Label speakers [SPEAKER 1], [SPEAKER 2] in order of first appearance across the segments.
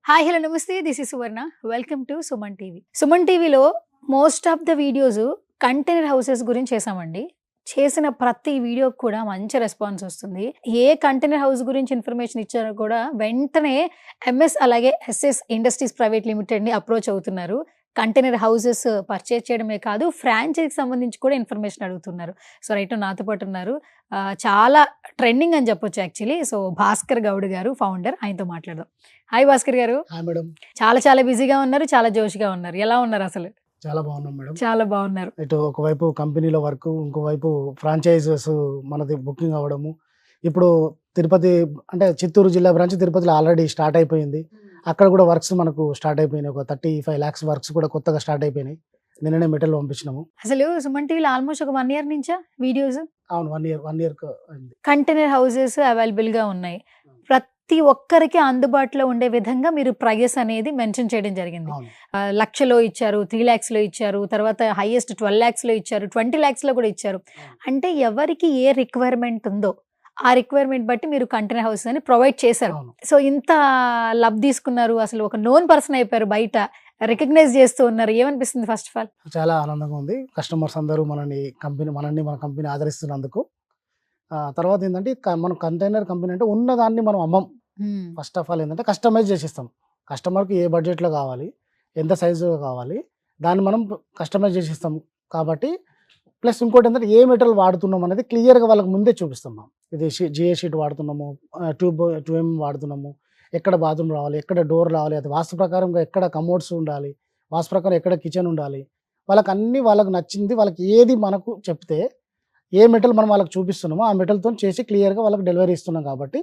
[SPEAKER 1] Hi hello నమస్తే this is Suvarna welcome to Suman TV. Suman టీవీలో most of the videos container houses గురించి చేసామండి. చేసిన ప్రతి వీడియోకి కూడా మంచి రెస్పాన్స్ వస్తుంది. ఏ కంటైనర్ హౌస్ గురించి ఇన్ఫర్మేషన్ ఇచ్చారో కూడా వెంటనే ఎంఎస్ అలాగే ఎస్ఎస్ ఇండస్ట్రీస్ ప్రైవేట్ లిమిటెడ్ని అప్రోచ్ అవుతున్నారు. కంటైనర్ హౌసెస్ పర్చేజ్ చేయడమే కాదు, ఫ్రాంచైజీకి సంబంధించి కూడా ఇన్ఫర్మేషన్ అడుగుతున్నారు. సో రైట్ నాతో పాటు ఉన్నారు. చాలా ట్రెండింగ్ అని చెప్పొచ్చు యాక్చువల్లీ. సో భాస్కర్ గౌడ్ గారు ఫౌండర్, ఆయనతో మాట్లాడదాం. హాయ్ భాస్కర్ గారు.
[SPEAKER 2] Hi madam.
[SPEAKER 1] చాలా చాలా బిజీగా ఉన్నారు, చాలా జోష్గా ఉన్నారు. ఎలా ఉన్నారు అసలు?
[SPEAKER 2] చాలా బాగున్నాం మేడం.
[SPEAKER 1] చాలా బాగున్నారు.
[SPEAKER 2] ఇటు ఒకవైపు కంపెనీలో వర్క్, ఇంకోవైపు ఫ్రాంచైజెస్ మనది బుకింగ్ అవ్వడము. ఇప్పుడు తిరుపతి అంటే చిత్తూరు జిల్లా బ్రాంచ్ తిరుపతిలో ఆల్రెడీ స్టార్ట్ అయిపోయింది. అక్కడ కూడా వర్క్స్ మనకు స్టార్ట్ అయిపోయినాయి. ఒక 35 lakhs వర్క్స్ కూడా కొత్తగా స్టార్ట్ అయిపోయినాయి. నిన్ననే మెటల్ పంపించినాము.
[SPEAKER 1] అసలు సుమన్ టీవీలో ఆల్మోస్ట్ ఒక 1 year నుంచా వీడియోస్?
[SPEAKER 2] అవును, 1 year అయింది.
[SPEAKER 1] కంటైనర్ హౌసెస్ అవైలబుల్ గా ఉన్నాయి. ప్రతి ఒక్కరికి అందుబాటులో ఉండే విధంగా మీరు ప్రైస్ అనేది మెన్షన్ చేయడం జరిగింది.
[SPEAKER 2] అవును.
[SPEAKER 1] లక్షలో ఇచ్చారు, 3 lakhs లో ఇచ్చారు, తర్వాత హైయెస్ట్ 12 lakhs లో ఇచ్చారు, 20 lakhs లో కూడా ఇచ్చారు. అంటే ఎవరికి ఏ రిక్వైర్మెంట్ ఉందో ఆ రిక్వైర్మెంట్ బట్టి మీరు కంటైనర్ హౌస్ అని ప్రొవైడ్ చేశారు.
[SPEAKER 2] అవును.
[SPEAKER 1] సో ఇంత లవ్ తీసుకున్నారు, అసలు ఒక నోన్ పర్సన్ అయిపోయారు, బయట రికగ్నైజ్ చేస్తూ ఉన్నారు. ఏమనిపిస్తుంది ఫస్ట్ ఆఫ్ ఆల్?
[SPEAKER 2] చాలా ఆనందంగా ఉంది. కస్టమర్స్ అందరూ మన కంపెనీ ఆదరిస్తున్నందుకు. తర్వాత ఏంటంటే మనం కంటైనర్ కంపెనీ అంటే ఉన్నదాన్ని మనం అమ్మం. ఫస్ట్ ఆఫ్ ఆల్ ఏంటంటే కస్టమైజ్ చేసిస్తాం. కస్టమర్కి ఏ బడ్జెట్లో కావాలి, ఎంత సైజులో కావాలి, దాన్ని మనం కస్టమైజ్ చేసిస్తాం. కాబట్టి ప్లస్ ఇంకోటి ఏంటంటే ఏ మెటీరియల్ వాడుతున్నాం అనేది క్లియర్గా వాళ్ళకి ముందే చూపిస్తున్నాం. ఇది జిఏ షీట్ వాడుతున్నాము, 2M వాడుతున్నాము, ఎక్కడ బాత్రూమ్ రావాలి, ఎక్కడ డోర్ రావాలి, అది వాస్తు ప్రకారంగా ఎక్కడ కమోడ్స్ ఉండాలి, వాస్తు ప్రకారం ఎక్కడ కిచెన్ ఉండాలి, వాళ్ళకి నచ్చింది, వాళ్ళకి ఏది మనకు చెప్తే ఏ మెటీరియల్ మనం వాళ్ళకి చూపిస్తున్నామో ఆ మెటీరియల్తో చేసి క్లియర్గా వాళ్ళకి డెలివరీ ఇస్తున్నాం. కాబట్టి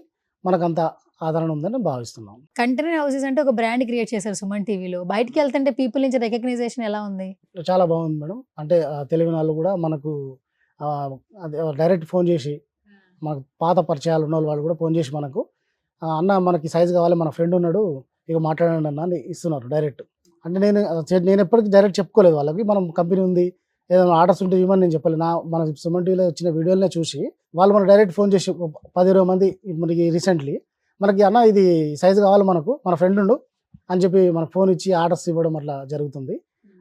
[SPEAKER 2] మనకు అంత ఆదరణ ఉందని భావిస్తున్నాం.
[SPEAKER 1] కంటైనర్ హౌసెస్ అంటే ఒక బ్రాండ్ క్రియేట్ చేశారు సుమన్ టీవీలో. బయటికి వెళ్తుంటే పీపుల్ నుంచి రికగ్నైజేషన్ ఎలా ఉంది?
[SPEAKER 2] చాలా బాగుంది మేడం. అంటే తెలివిన వాళ్ళు కూడా మనకు డైరెక్ట్ ఫోన్ చేసి, మనకు పాత పరిచయాలు ఉన్న వాళ్ళు కూడా ఫోన్ చేసి మనకు అన్న మనకి సైజు కావాలి, మన ఫ్రెండ్ ఉన్నాడు, ఇక మాట్లాడండి అన్న అని ఇస్తున్నారు డైరెక్ట్. అంటే నేను ఎప్పటికీ డైరెక్ట్ చెప్పుకోలేదు వాళ్ళకి. మనం కంపెనీ ఉంది, ఏదైనా ఆర్డర్స్ ఉంటే ఇవ్వమని నేను చెప్పలేదు. మన సుమన్ టీవీలో వచ్చిన వీడియోలనే చూసి వాళ్ళు మనకు డైరెక్ట్ ఫోన్ చేసి 10-20 మంది మనకి రీసెంట్లీ మనకి అన్న ఇది సైజు కావాలి మనకు, మన ఫ్రెండ్ ఉండు అని చెప్పి మనకు ఫోన్ ఇచ్చి ఆర్డర్స్ ఇవ్వడం అట్లా జరుగుతుంది.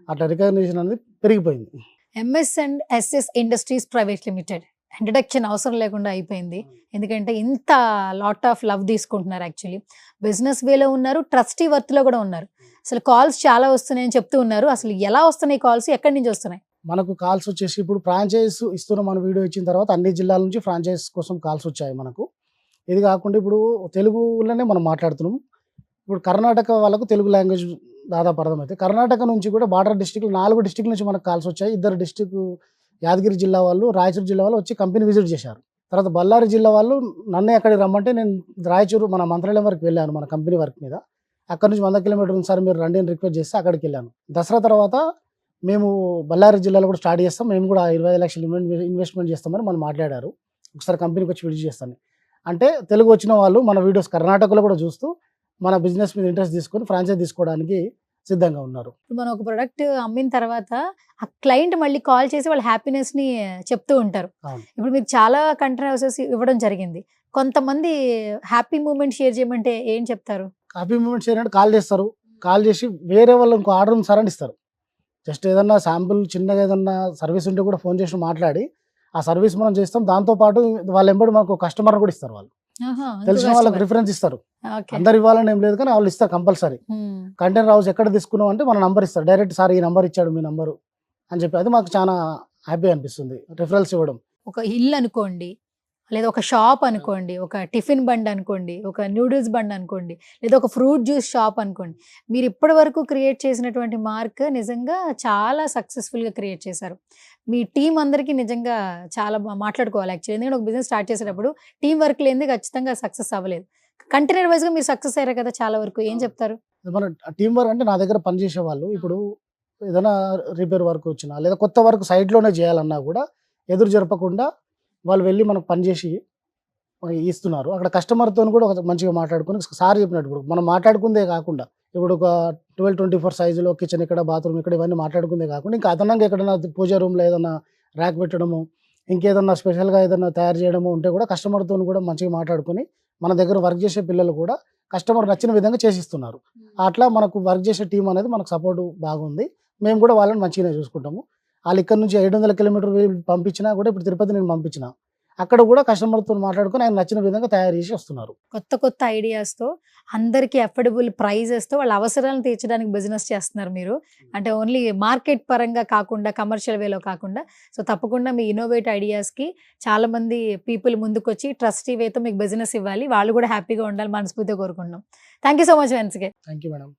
[SPEAKER 2] అట్లా రికగ్నిషన్ అనేది పెరిగిపోయింది.
[SPEAKER 1] MS and SS industries private limited introduction అవసరం లేకుండా అయిపోయింది. ఎందుకంటే ఇంత లాట్ ఆఫ్ లవ్ తీసుకుంటున్నారు. యాక్చువల్లీ బిజినెస్ వేలో ఉన్నారు, ట్రస్టీ వర్త్లో కూడా ఉన్నారు. అసలు కాల్స్ చాలా వస్తున్నాయని చెప్తూ ఉన్నారు. అసలు ఎలా వస్తున్నాయి కాల్స్, ఎక్కడి నుంచి వస్తున్నాయి?
[SPEAKER 2] మనకు కాల్స్ వచ్చేసి ఇప్పుడు ఫ్రాంచైజ్ ఇస్తున్న మన వీడియో ఇచ్చిన తర్వాత అన్ని జిల్లాల నుంచి ఫ్రాంచైజ్ కోసం కాల్స్ వచ్చాయి మనకు. ఇది కాకుండా ఇప్పుడు తెలుగులోనే మనం మాట్లాడుతున్నాం. ఇప్పుడు కర్ణాటక వాళ్ళకు తెలుగు లాంగ్వేజ్ దాదాపు అర్థమైతే, కర్ణాటక నుంచి కూడా బార్డర్ డిస్ట్రిక్ట్లు 4 డిస్ట్రిక్ట్ల నుంచి మనకు కాల్స్ వచ్చాయి. 2 డిస్ట్రిక్ట్ యాదగిరి జిల్లా వాళ్ళు, రాయచూరు జిల్లా వాళ్ళు వచ్చి కంపెనీ విజిట్ చేశారు. తర్వాత బళ్ళారి జిల్లా వాళ్ళు నన్నే అక్కడికి రమ్మంటే నేను రాయచూరు మన మంత్రాలయం వరకు వెళ్ళాను మన కంపెనీ వర్క్ మీద. అక్కడ నుంచి 100 కిలోమీటర్లు సార్ మీరు రండి అని రిక్వెస్ట్ చేస్తే అక్కడికి వెళ్ళాను. దసరా తర్వాత మేము బళ్ళారి జిల్లాలో కూడా స్టార్ట్ చేస్తాం, మేము కూడా 25 లక్షలు ఇన్వెస్ట్మెంట్ చేస్తామని మనం మాట్లాడారు. ఒకసారి కంపెనీకి వచ్చి విజిట్ చేస్తాను అంటే తెలుగు వచ్చిన వాళ్ళు మన వీడియోస్ కర్ణాటకలో కూడా చూస్తూ మన బిజినెస్ మీద ఇంట్రెస్ట్ తీసుకొని ఫ్రాంచైజ్ తీసుకోవడానికి సిద్ధంగా ఉన్నారు.
[SPEAKER 1] మనం ఒక ప్రొడక్ట్ అమ్మిన తర్వాత ఆ క్లయింట్ మళ్ళీ కాల్ చేసి వాళ్ళ హ్యాపీనెస్ ని చెప్తూ ఉంటారు. ఇప్పుడు మీకు చాలా కంటైనర్ హౌసెస్ ఇవ్వడం జరిగింది. కొంతమంది హ్యాపీ మూమెంట్ షేర్ చేయమంటే ఏం చెప్తారు?
[SPEAKER 2] హ్యాపీ మూమెంట్ షేర్ అంటే కాల్ చేస్తారు. కాల్ చేసి వేరే వాళ్ళు ఇంకో ఆర్డర్ ఉంది సార్ అని ఇస్తారు. జస్ట్ ఏదన్నా శాంపుల్ చిన్నగా ఏదన్నా సర్వీస్ ఉంటే కూడా ఫోన్ చేసి మాట్లాడి ఆ సర్వీస్ మనం చేస్తాం. దాంతోపాటు వాళ్ళు ఎంబడి మనకు కస్టమర్ కూడా ఇస్తారు. వాళ్ళు తెలిసిన వాళ్ళకి రిఫరెన్స్ ఇస్తారు. అందరు ఇవ్వాలని ఏం లేదు కానీ వాళ్ళు ఇస్తారు కంపల్సరీ. కంటైనర్ హౌస్ ఎక్కడ తీసుకున్నాం అంటే మన నంబర్ ఇస్తారు. డైరెక్ట్ సార్ ఈ నంబర్ ఇచ్చాడు మీ నంబరు అని చెప్పి, అది మాకు చాలా హ్యాపీ అనిపిస్తుంది రిఫరల్స్ ఇవ్వడం.
[SPEAKER 1] ఒక ఇల్లు అనుకోండి, లేదా ఒక షాప్ అనుకోండి, ఒక టిఫిన్ బండ్ అనుకోండి, ఒక న్యూడిల్స్ బండ్ అనుకోండి, లేదా ఒక ఫ్రూట్ జ్యూస్ షాప్ అనుకోండి, మీరు ఇప్పటి వరకు క్రియేట్ చేసినటువంటి మార్క్ నిజంగా చాలా సక్సెస్ఫుల్గా క్రియేట్ చేశారు. మీ టీం అందరికీ నిజంగా చాలా మాట్లాడుకోవాలి యాక్చువల్లీ. ఎందుకంటే ఒక బిజినెస్ స్టార్ట్ చేసేటప్పుడు టీం వర్క్ లేనిది ఖచ్చితంగా సక్సెస్ అవ్వలేదు. కంటైనర్ వైజ్గా మీరు సక్సెస్ అయ్యారు కదా చాలా వరకు, ఏం చెప్తారు?
[SPEAKER 2] మన టీం వర్క్ అంటే నా దగ్గర పనిచేసే వాళ్ళు ఇప్పుడు ఏదైనా రిపేర్ వర్క్ వచ్చినా లేదా కొత్త వర్క్ సైట్లోనే చేయాలన్నా కూడా ఎదురు జరపకుండా వాళ్ళు వెళ్ళి మనకు పనిచేసి ఇస్తున్నారు. అక్కడ కస్టమర్తో కూడా మంచిగా మాట్లాడుకుని సార్ చెప్పినట్టు ఇప్పుడు మనం మాట్లాడుకుందే కాకుండా ఇప్పుడు ఒక 12-24 సైజులో కిచెన్ ఇక్కడ, బాత్రూమ్ ఇక్కడ, ఇవన్నీ మాట్లాడుకుందే కాకుండా ఇంకా అదనంగా ఎక్కడైనా పూజ రూమ్లో ఏదైనా ర్యాక్ పెట్టడము, ఇంకేదన్నా స్పెషల్గా ఏదైనా తయారు చేయడము ఉంటే కూడా కస్టమర్తో కూడా మంచిగా మాట్లాడుకొని మన దగ్గర వర్క్ చేసే పిల్లలు కూడా కస్టమర్ నచ్చిన విధంగా చేసిస్తున్నారు. అట్లా మనకు వర్క్ చేసే టీం అనేది మనకు సపోర్ట్ బాగుంది. మేము కూడా వాళ్ళని మంచిగానే చూసుకుంటాము. వాళ్ళు ఇక్కడ నుంచి 700 కిలోమీటర్లు పంపించినా కూడా ఇప్పుడు తిరుపతి నేను పంపించిన. అక్కడ కూడా కస్టమర్‌తో మాట్లాడుకొని ఆయన నచ్చిన విధంగా తయారు చేసి వస్తున్నారు.
[SPEAKER 1] కొత్త కొత్త ఐడియాస్‌తో అందరికి అఫోర్డబుల్ ప్రైజెస్‌తో వాళ్ళ అవసరాలను తీర్చడానికి బిజినెస్ చేస్తున్నారు మీరు. అంటే ఓన్లీ మార్కెట్ పరంగా కాకుండా కమర్షియల్ వేలో కాకుండా సో తప్పకుండా మీ ఇన్నోవేట్ ఐడియాస్‌కి చాలామంది పీపుల్ ముందుకొచ్చి ట్రస్టీ వేతో మీకు బిజినెస్ ఇవ్వాలి. వాళ్ళు కూడా హ్యాపీగా ఉండాలి మనస్ఫూర్తిగా కోరుకుంటున్నాం. Thank you so much once again.
[SPEAKER 2] Thank you madam.